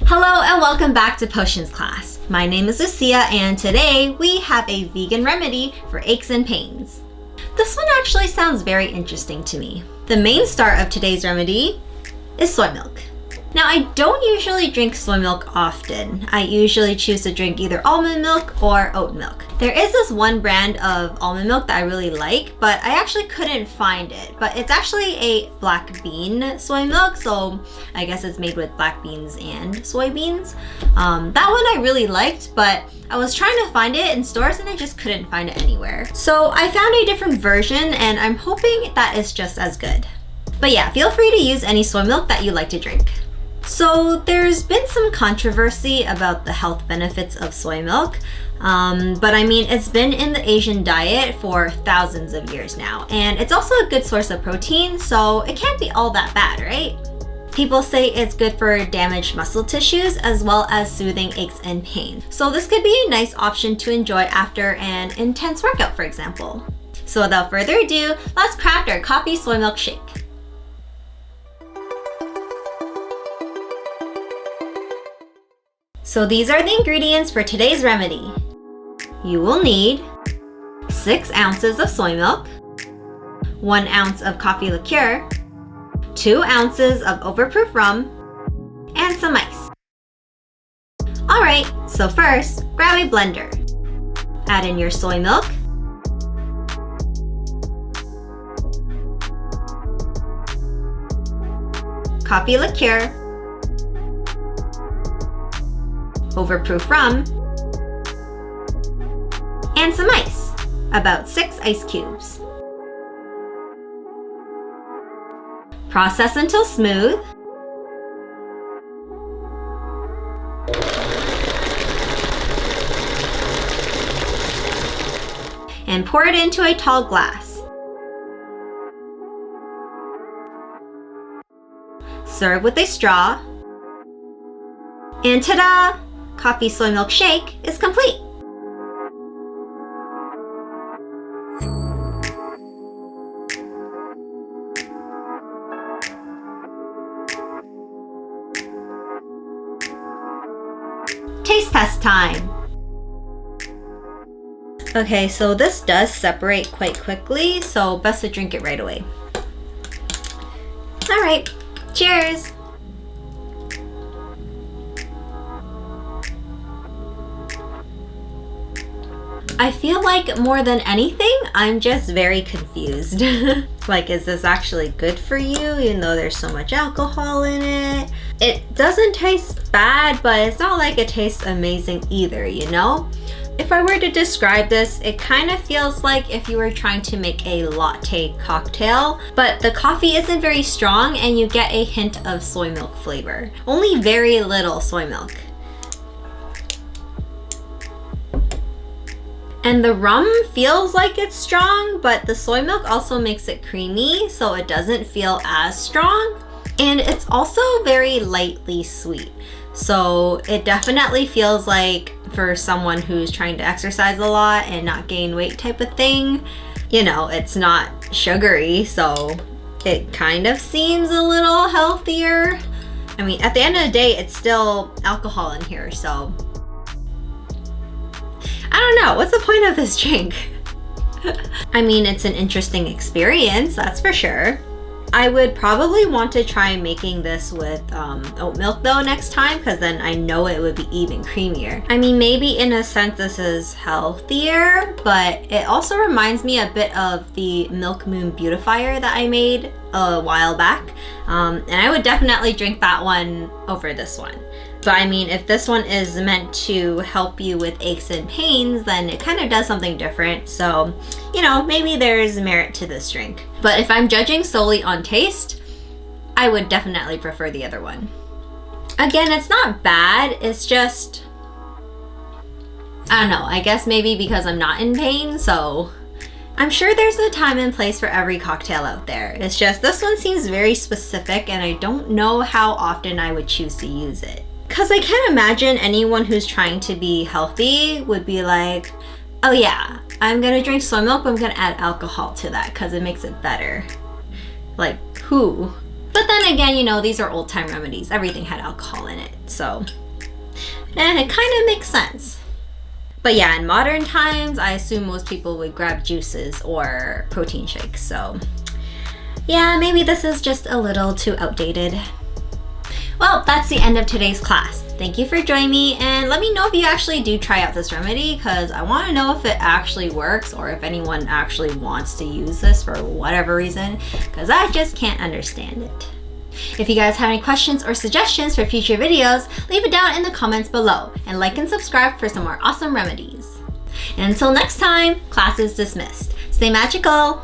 Hello and welcome back to Potions class. My name is Lucia and today we have a vegan remedy for aches and pains. This one actually sounds very interesting to me. The main star of today's remedy is soy milk. Now I don't usually drink soy milk often. I usually choose to drink either almond milk or oat milk. There is this one brand of almond milk that I really like, but I actually couldn't find it. But it's actually a black bean soy milk, so I guess it's made with black beans and soybeans. That one I really liked, but I was trying to find it in stores and I just couldn't find it anywhere. So I found a different version and I'm hoping that it's just as good. But yeah, feel free to use any soy milk that you like to drink. So there's been some controversy about the health benefits of soy milk, but I mean, it's been in the Asian diet for thousands of years now, and it's also a good source of protein, so it can't be all that bad, right? People say it's good for damaged muscle tissues as well as soothing aches and pain. So this could be a nice option to enjoy after an intense workout, for example. So without further ado, let's craft our coffee soy milk shake. So these are the ingredients for today's remedy. You will need 6 ounces of soy milk, 1 ounce of coffee liqueur, 2 ounces of overproof rum, and some ice. Alright, so first, grab a blender. Add in your soy milk, coffee liqueur, overproof rum, and some ice, about 6 ice cubes. Process until smooth. And pour it into a tall glass. Serve with a straw. And ta-da! Coffee soy milk shake is complete. Taste test time. Okay, so this does separate quite quickly, so best to drink it right away. All right, cheers. I feel like more than anything, I'm just very confused. Like, is this actually good for you, even though there's so much alcohol in it? It doesn't taste bad, but it's not like it tastes amazing either, you know? If I were to describe this, it kind of feels like if you were trying to make a latte cocktail, but the coffee isn't very strong and you get a hint of soy milk flavor. Only very little soy milk. And the rum feels like it's strong, but the soy milk also makes it creamy, so it doesn't feel as strong. And it's also very lightly sweet. So it definitely feels like for someone who's trying to exercise a lot and not gain weight type of thing, you know, it's not sugary, so it kind of seems a little healthier. I mean, at the end of the day, it's still alcohol in here, so I don't know, what's the point of this drink? I mean, it's an interesting experience, that's for sure. I would probably want to try making this with oat milk though next time, because then I know it would be even creamier. I mean, maybe in a sense this is healthier, but it also reminds me a bit of the Milk Moon Beautifier that I made a while back. And I would definitely drink that one over this one. But I mean, if this one is meant to help you with aches and pains, then it kind of does something different. So, you know, maybe there's merit to this drink. But if I'm judging solely on taste, I would definitely prefer the other one. Again, it's not bad. It's just, I don't know, I guess maybe because I'm not in pain, so I'm sure there's a time and place for every cocktail out there. It's just this one seems very specific and I don't know how often I would choose to use it. Because I can't imagine anyone who's trying to be healthy would be like, oh yeah, I'm gonna drink soy milk, but I'm gonna add alcohol to that because it makes it better. Like, who? But then again, you know, these are old time remedies. Everything had alcohol in it, so it kind of makes sense. But yeah, in modern times, I assume most people would grab juices or protein shakes. So yeah, maybe this is just a little too outdated. Well, that's the end of today's class. Thank you for joining me, and let me know if you actually do try out this remedy, because I want to know if it actually works or if anyone actually wants to use this for whatever reason, because I just can't understand it. If you guys have any questions or suggestions for future videos, leave it down in the comments below, and like and subscribe for some more awesome remedies. And until next time, class is dismissed. Stay magical!